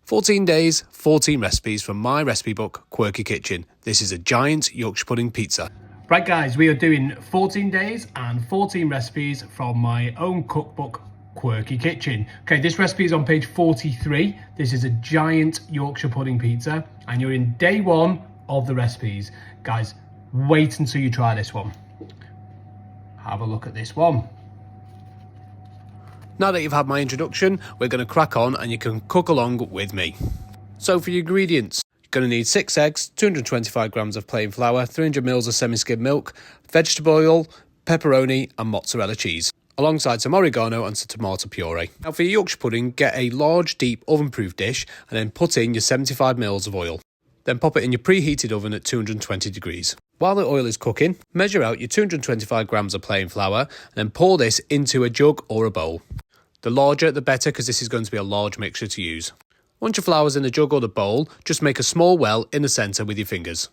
14 days, 14 recipes from my recipe book, Quirky Kitchen. This is a giant Yorkshire pudding pizza. Right guys, we are doing 14 days and 14 recipes from my own cookbook, Quirky Kitchen. Okay, this recipe is on page 43. This is a giant Yorkshire pudding pizza and you're in day one of the recipes. Guys, wait until you try this one. Have a look at this one. Now that you've had my introduction, we're going to crack on and you can cook along with me. So for your ingredients, you're going to need 6 eggs, 225 grams of plain flour, 300 mils of semi-skimmed milk, vegetable oil, pepperoni and mozzarella cheese, alongside some oregano and some tomato puree. Now for your Yorkshire pudding, get a large deep oven-proof dish and then put in your 75 mils of oil. Then pop it in your preheated oven at 220 degrees. While the oil is cooking, measure out your 225 grams of plain flour and then pour this into a jug or a bowl. The larger the better, because this is going to be a large mixture to use. Once your flour's in the jug or the bowl, just make a small well in the centre with your fingers.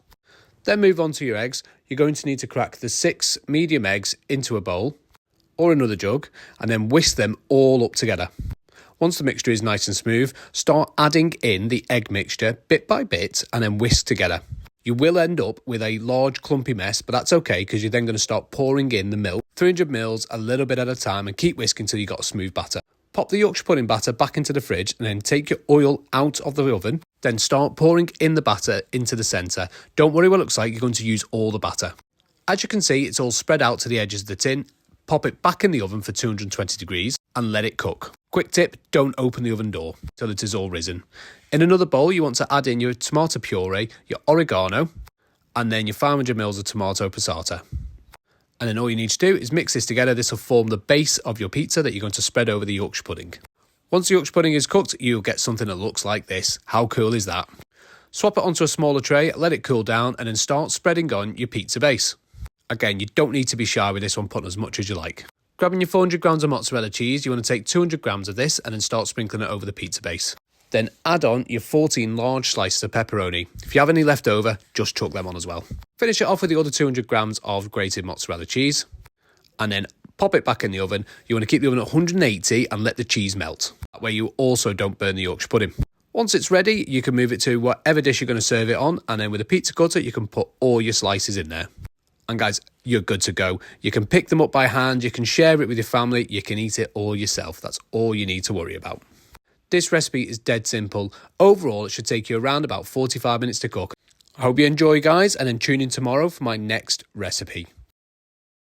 Then move on to your eggs. You're going to need to crack the 6 medium eggs into a bowl or another jug and then whisk them all up together. Once the mixture is nice and smooth, start adding in the egg mixture bit by bit and then whisk together. You will end up with a large clumpy mess, but that's okay because you're then going to start pouring in the milk, 300 mils a little bit at a time, and keep whisking until you've got a smooth batter. Pop the Yorkshire pudding batter back into the fridge and then take your oil out of the oven. Then start pouring in the batter into the centre. Don't worry what it looks like, you're going to use all the batter. As you can see, it's all spread out to the edges of the tin. Pop it back in the oven for 220 degrees and let it cook. Quick tip, don't open the oven door till it is all risen. In another bowl, you want to add in your tomato puree, your oregano, and then your 500 mils of tomato passata. And then all you need to do is mix this together. This will form the base of your pizza that you're going to spread over the Yorkshire pudding. Once the Yorkshire pudding is cooked, you'll get something that looks like this. How cool is that? Swap it onto a smaller tray, let it cool down, and then start spreading on your pizza base. Again, you don't need to be shy with this one, put as much as you like. Grabbing your 400 grams of mozzarella cheese, you want to take 200 grams of this and then start sprinkling it over the pizza base. Then add on your 14 large slices of pepperoni. If you have any left over, just chuck them on as well. Finish it off with the other 200 grams of grated mozzarella cheese and then pop it back in the oven. You want to keep the oven at 180 and let the cheese melt. That way you also don't burn the Yorkshire pudding. Once it's ready, you can move it to whatever dish you're going to serve it on, and then with a pizza cutter, you can put all your slices in there. And guys, you're good to go. You can pick them up by hand, you can share it with your family, you can eat it all yourself. That's all you need to worry about. This recipe is dead simple. Overall, it should take you around about 45 minutes to cook. I hope you enjoy, guys, and then tune in tomorrow for my next recipe.